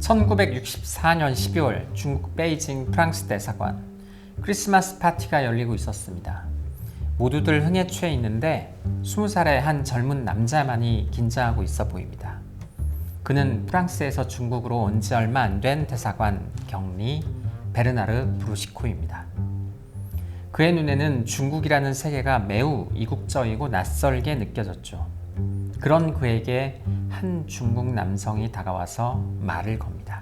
1964년 12월 중국 베이징 프랑스 대사관 크리스마스 파티가 열리고 있었습니다. 모두들 흥에 취해 있는데 20살의 한 젊은 남자만이 긴장하고 있어 보입니다. 그는 프랑스에서 중국으로 온 지 얼마 안 된 대사관 경리 베르나르 브루시코입니다. 그의 눈에는 중국이라는 세계가 매우 이국적이고 낯설게 느껴졌죠. 그런 그에게 한 중국 남성이 다가와서 말을 겁니다.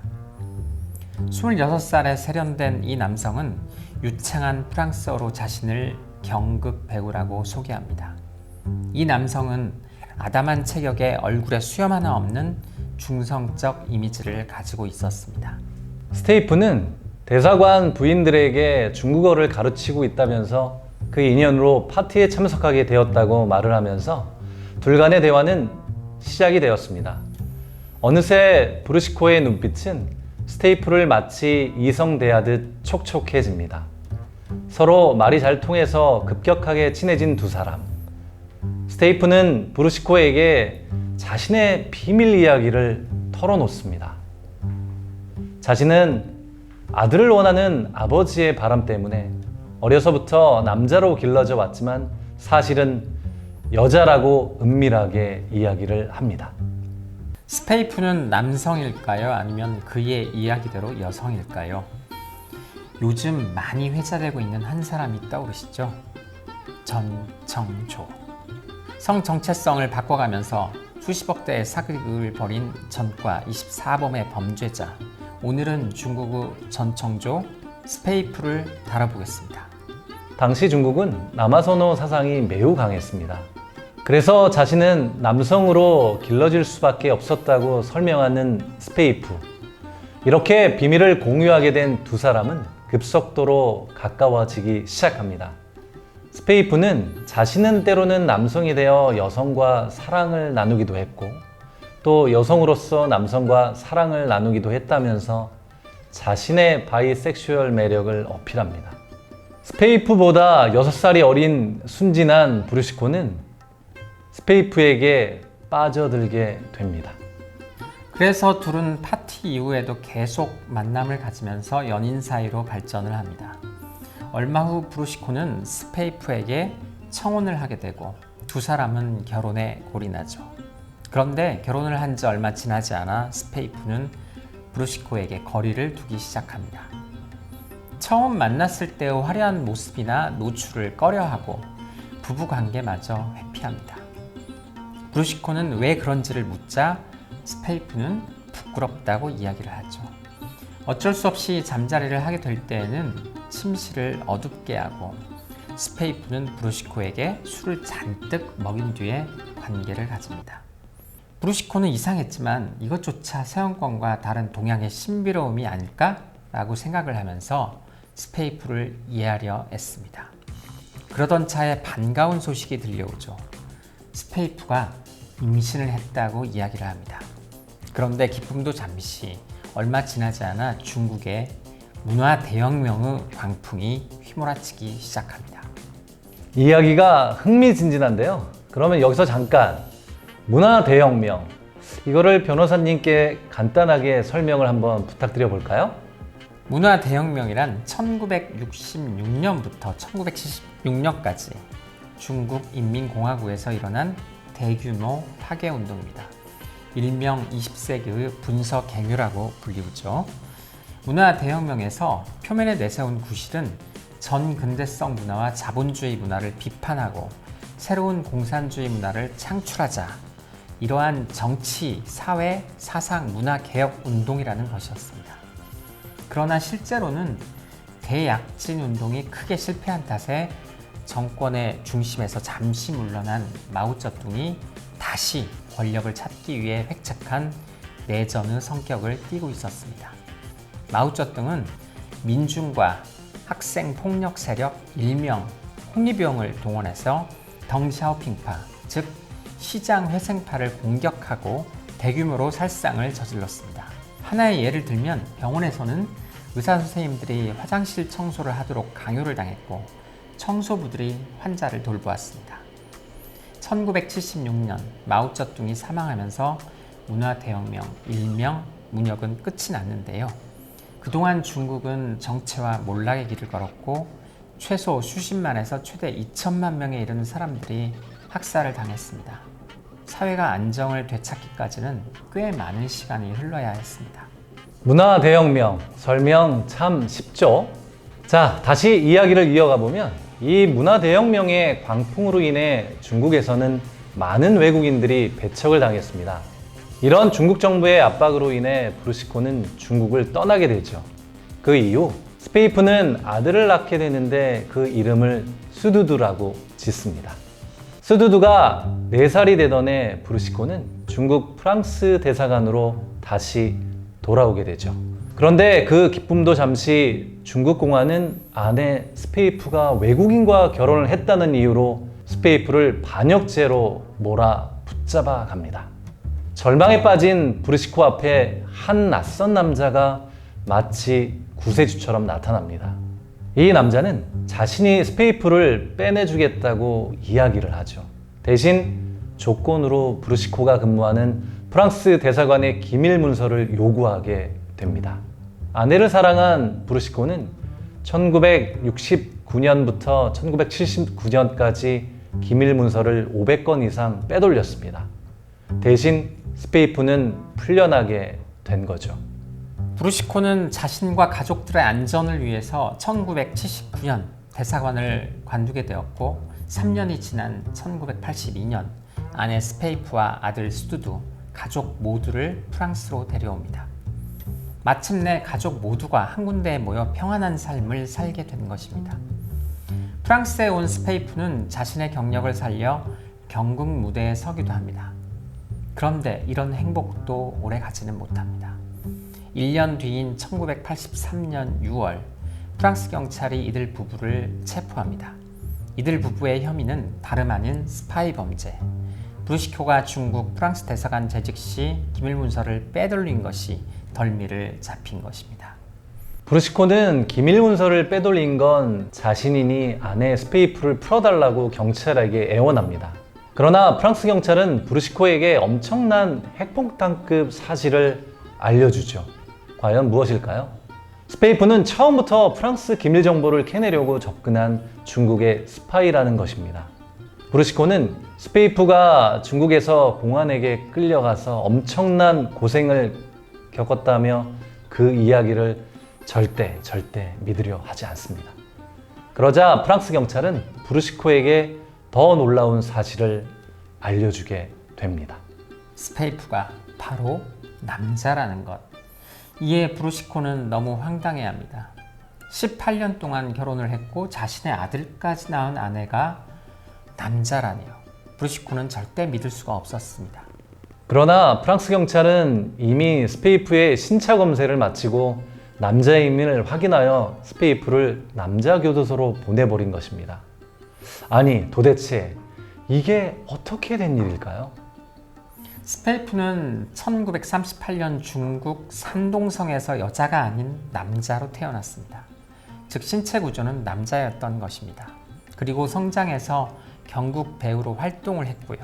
26살에 세련된 이 남성은 유창한 프랑스어로 자신을 경극 배우라고 소개합니다. 이 남성은 아담한 체격에 얼굴에 수염 하나 없는 중성적 이미지를 가지고 있었습니다. 스테이프는 대사관 부인들에게 중국어를 가르치고 있다면서 그 인연으로 파티에 참석하게 되었다고 말을 하면서 둘 간의 대화는 시작이 되었습니다. 어느새 브루시코의 눈빛은 스테이프를 마치 이성 대하듯 촉촉해집니다. 서로 말이 잘 통해서 급격하게 친해진 두 사람. 스테이프는 브루시코에게 자신의 비밀 이야기를 털어놓습니다. 자신은 아들을 원하는 아버지의 바람 때문에 어려서부터 남자로 길러져 왔지만 사실은 여자라고 은밀하게 이야기를 합니다. 스테이프는 남성일까요? 아니면 그의 이야기대로 여성일까요? 요즘 많이 회자되고 있는 한 사람이 떠오르시죠? 전청조. 성 정체성을 바꿔가면서 수십억 대의 사극을 벌인 전과 24범의 범죄자. 오늘은 중국의 전청조 스테이프를 다뤄보겠습니다. 당시 중국은 남아선호 사상이 매우 강했습니다. 그래서 자신은 남성으로 길러질 수밖에 없었다고 설명하는 스테이프. 이렇게 비밀을 공유하게 된 두 사람은 급속도로 가까워지기 시작합니다. 스테이프는 자신은 때로는 남성이 되어 여성과 사랑을 나누기도 했고 또 여성으로서 남성과 사랑을 나누기도 했다면서 자신의 바이섹슈얼 매력을 어필합니다. 스테이프보다 6살이 어린 순진한 브루시코는 스테이프에게 빠져들게 됩니다. 그래서 둘은 파티 이후에도 계속 만남을 가지면서 연인 사이로 발전을 합니다. 얼마 후 브루시코는 스테이프에게 청혼을 하게 되고 두 사람은 결혼에 골인하죠. 그런데 결혼을 한 지 얼마 지나지 않아 스테이프는 브루시코에게 거리를 두기 시작합니다. 처음 만났을 때의 화려한 모습이나 노출을 꺼려하고 부부관계마저 회피합니다. 브루시코는 왜 그런지를 묻자 스테이프는 부끄럽다고 이야기를 하죠. 어쩔 수 없이 잠자리를 하게 될 때에는 침실을 어둡게 하고 스테이프는 브루시코에게 술을 잔뜩 먹인 뒤에 관계를 가집니다. 브루시코는 이상했지만 이것조차 서양권과 다른 동양의 신비로움이 아닐까라고 생각을 하면서 스테이프를 이해하려 애씁니다. 그러던 차에 반가운 소식이 들려오죠. 스테이프가 임신을 했다고 이야기를 합니다. 그런데 기쁨도 잠시, 얼마 지나지 않아 중국의 문화 대혁명의 광풍이 휘몰아치기 시작합니다. 이야기가 흥미진진한데요. 그러면 여기서 잠깐 문화 대혁명, 이거를 변호사님께 간단하게 설명을 한번 부탁드려 볼까요? 문화 대혁명이란 1966년부터 1976년까지 중국 인민공화국에서 일어난 대규모 파괴운동입니다. 일명 20세기의 분서갱유라고 불리우죠. 문화 대혁명에서 표면에 내세운 구실은 전근대성 문화와 자본주의 문화를 비판하고 새로운 공산주의 문화를 창출하자, 이러한 정치, 사회, 사상, 문화 개혁 운동이라는 것이었습니다. 그러나 실제로는 대약진 운동이 크게 실패한 탓에 정권의 중심에서 잠시 물러난 마오쩌둥이 다시 권력을 찾기 위해 획책한 내전의 성격을 띠고 있었습니다. 마오쩌둥은 민중과 학생 폭력 세력 일명 홍위병을 동원해서 덩샤오핑파, 즉 시장 회생파를 공격하고 대규모로 살상을 저질렀습니다. 하나의 예를 들면 병원에서는 의사 선생님들이 화장실 청소를 하도록 강요를 당했고 청소부들이 환자를 돌보았습니다. 1976년 마오쩌둥이 사망하면서 문화대혁명, 일명 문역은 끝이 났는데요. 그동안 중국은 정체와 몰락의 길을 걸었고 최소 수십만에서 최대 2천만 명에 이르는 사람들이 학살을 당했습니다. 사회가 안정을 되찾기까지는 꽤 많은 시간이 흘러야 했습니다. 문화 대혁명, 설명 참 쉽죠? 자, 다시 이야기를 이어가 보면 이 문화 대혁명의 광풍으로 인해 중국에서는 많은 외국인들이 배척을 당했습니다. 이런 중국 정부의 압박으로 인해 브루시코는 중국을 떠나게 되죠. 그 이후 스페이프는 아들을 낳게 되는데 그 이름을 스두두라고 짓습니다. 스두두가 4살이 되던 해 브루시코는 중국 프랑스 대사관으로 다시 돌아오게 되죠. 그런데 그 기쁨도 잠시 중국 공안은 아내 스페이프가 외국인과 결혼을 했다는 이유로 스페이프를 반역죄로 몰아 붙잡아 갑니다. 절망에 빠진 브루시코 앞에 한 낯선 남자가 마치 구세주처럼 나타납니다. 이 남자는 자신이 스페이프를 빼내주겠다고 이야기를 하죠. 대신 조건으로 브루시코가 근무하는 프랑스 대사관의 기밀 문서를 요구하게 됩니다. 아내를 사랑한 브루시코는 1969년부터 1979년까지 기밀 문서를 500건 이상 빼돌렸습니다. 대신 스페이프는 풀려나게 된 거죠. 브루시코는 자신과 가족들의 안전을 위해서 1979년 대사관을 관두게 되었고 3년이 지난 1982년 아내 스페이프와 아들 스두두, 가족 모두를 프랑스로 데려옵니다. 마침내 가족 모두가 한 군데에 모여 평안한 삶을 살게 된 것입니다. 프랑스에 온 스페이프는 자신의 경력을 살려 경극 무대에 서기도 합니다. 그런데 이런 행복도 오래 가지는 못합니다. 1년 뒤인 1983년 6월 프랑스 경찰이 이들 부부를 체포합니다. 이들 부부의 혐의는 다름 아닌 스파이 범죄. 브루시코가 중국 프랑스 대사관 재직 시 기밀 문서를 빼돌린 것이 덜미를 잡힌 것입니다. 브루시코는 기밀 문서를 빼돌린 건 자신이니 아내 스페이프를 풀어달라고 경찰에게 애원합니다. 그러나 프랑스 경찰은 브루시코에게 엄청난 핵폭탄급 사실을 알려주죠. 과연 무엇일까요? 스페이프는 처음부터 프랑스 기밀 정보를 캐내려고 접근한 중국의 스파이라는 것입니다. 브루시코는 스페이프가 중국에서 공안에게 끌려가서 엄청난 고생을 겪었다며 그 이야기를 절대 믿으려 하지 않습니다. 그러자 프랑스 경찰은 브루시코에게 더 놀라운 사실을 알려주게 됩니다. 스페이프가 바로 남자라는 것. 이에 브루시코는 너무 황당해합니다. 18년 동안 결혼을 했고 자신의 아들까지 낳은 아내가 남자라니요. 브루시코는 절대 믿을 수가 없었습니다. 그러나 프랑스 경찰은 이미 스페이프의 신차 검색을 마치고 남자임을 확인하여 스페이프를 남자 교도소로 보내버린 것입니다. 아니, 도대체 이게 어떻게 된 일일까요? 스페이프는 1938년 중국 산동성에서 여자가 아닌 남자로 태어났습니다. 즉 신체 구조는 남자였던 것입니다. 그리고 성장해서 경극 배우로 활동을 했고요.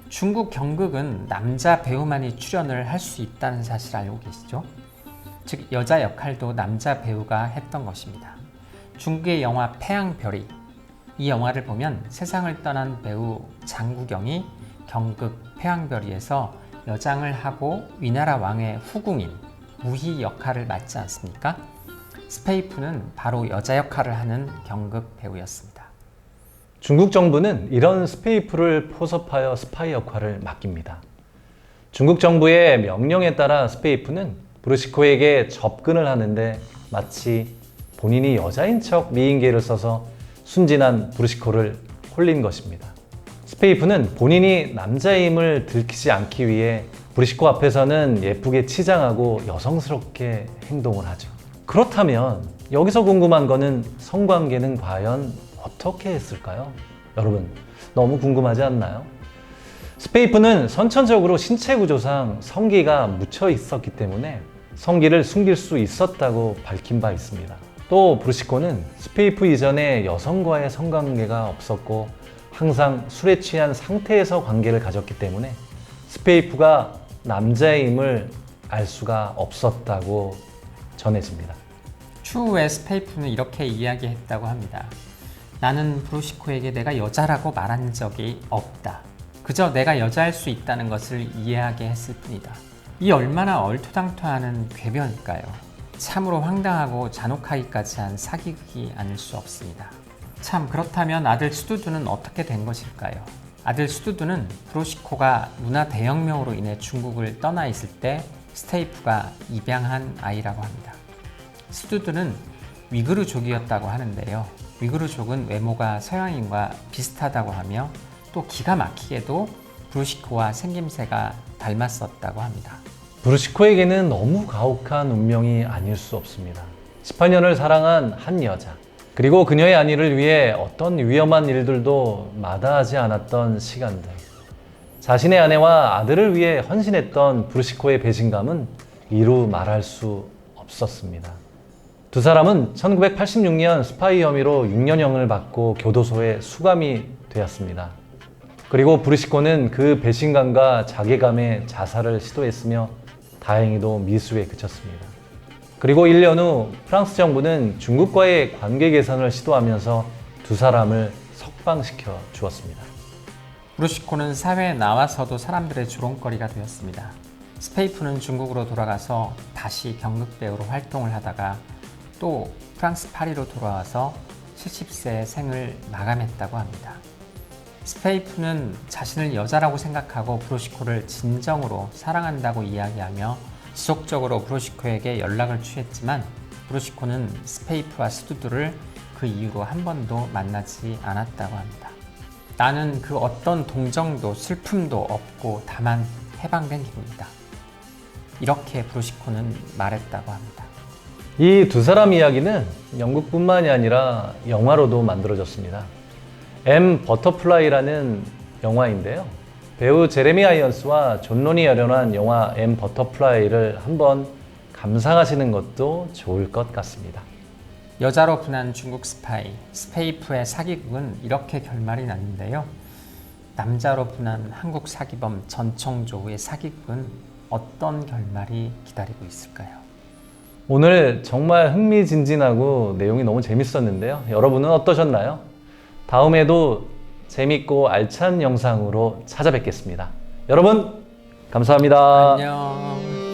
중국 경극은 남자 배우만이 출연을 할 수 있다는 사실 알고 계시죠? 즉 여자 역할도 남자 배우가 했던 것입니다. 중국의 영화 태양별이, 이 영화를 보면 세상을 떠난 배우 장국영이 경극 태양별이에서 여장을 하고 위나라 왕의 후궁인 무희 역할을 맡지 않습니까? 스페이프는 바로 여자 역할을 하는 경극 배우였습니다. 중국 정부는 이런 스페이프를 포섭하여 스파이 역할을 맡깁니다. 중국 정부의 명령에 따라 스페이프는 브루시코에게 접근을 하는데 마치 본인이 여자인 척 미인계를 써서 순진한 브루시코를 홀린 것입니다. 스페이프는 본인이 남자임을 들키지 않기 위해 브루시코 앞에서는 예쁘게 치장하고 여성스럽게 행동을 하죠. 그렇다면 여기서 궁금한 거는 성관계는 과연 어떻게 했을까요? 여러분, 너무 궁금하지 않나요? 스페이프는 선천적으로 신체 구조상 성기가 묻혀 있었기 때문에 성기를 숨길 수 있었다고 밝힌 바 있습니다. 또 브루시코는 스페이프 이전에 여성과의 성관계가 없었고 항상 술에 취한 상태에서 관계를 가졌기 때문에 스페이프가 남자임을 알 수가 없었다고 전해집니다. 추후에 스페이프는 이렇게 이야기했다고 합니다. 나는 브로시코에게 내가 여자라고 말한 적이 없다. 그저 내가 여자일 수 있다는 것을 이해하게 했을 뿐이다. 이 얼마나 얼토당토하는 궤변일까요? 참으로 황당하고 잔혹하기까지 한 사기극이 아닐 수 없습니다. 참, 그렇다면 아들 스두두는 어떻게 된 것일까요? 아들 스두두는 브로시코가 문화 대혁명으로 인해 중국을 떠나 있을 때 스테이프가 입양한 아이라고 합니다. 스두두는 위그르족이었다고 하는데요. 위그르족은 외모가 서양인과 비슷하다고 하며 또 기가 막히게도 브로시코와 생김새가 닮았었다고 합니다. 브루시코에게는 너무 가혹한 운명이 아닐 수 없습니다. 18년을 사랑한 한 여자, 그리고 그녀의 안위를 위해 어떤 위험한 일들도 마다하지 않았던 시간들. 자신의 아내와 아들을 위해 헌신했던 브루시코의 배신감은 이루 말할 수 없었습니다. 두 사람은 1986년 스파이 혐의로 6년형을 받고 교도소에 수감이 되었습니다. 그리고 브루시코는 그 배신감과 자괴감에 자살을 시도했으며 다행히도 미수에 그쳤습니다. 그리고 1년 후 프랑스 정부는 중국과의 관계 개선을 시도하면서 두 사람을 석방시켜 주었습니다. 브루시코는 사회에 나와서도 사람들의 조롱거리가 되었습니다. 스페이프는 중국으로 돌아가서 다시 경극배우로 활동을 하다가 또 프랑스 파리로 돌아와서 70세의 생을 마감했다고 합니다. 스페이프는 자신을 여자라고 생각하고 브로시코를 진정으로 사랑한다고 이야기하며 지속적으로 브로시코에게 연락을 취했지만 브로시코는 스페이프와 스두두를 그 이후로 한 번도 만나지 않았다고 합니다. 나는 그 어떤 동정도 슬픔도 없고 다만 해방된 기분이다. 이렇게 브로시코는 말했다고 합니다. 이 두 사람 이야기는 영국뿐만이 아니라 영화로도 만들어졌습니다. M 버터플라이라는 영화인데요. 배우 제레미 아이언스와 존 론이 열연한 영화 M 버터플라이를 한번 감상하시는 것도 좋을 것 같습니다. 여자로 분한 중국 스파이, 스페이프의 사기극은 이렇게 결말이 났는데요. 남자로 분한 한국 사기범 전청조의 사기극은 어떤 결말이 기다리고 있을까요? 오늘 정말 흥미진진하고 내용이 너무 재밌었는데요. 여러분은 어떠셨나요? 다음에도 재밌고 알찬 영상으로 찾아뵙겠습니다. 여러분, 감사합니다. 안녕.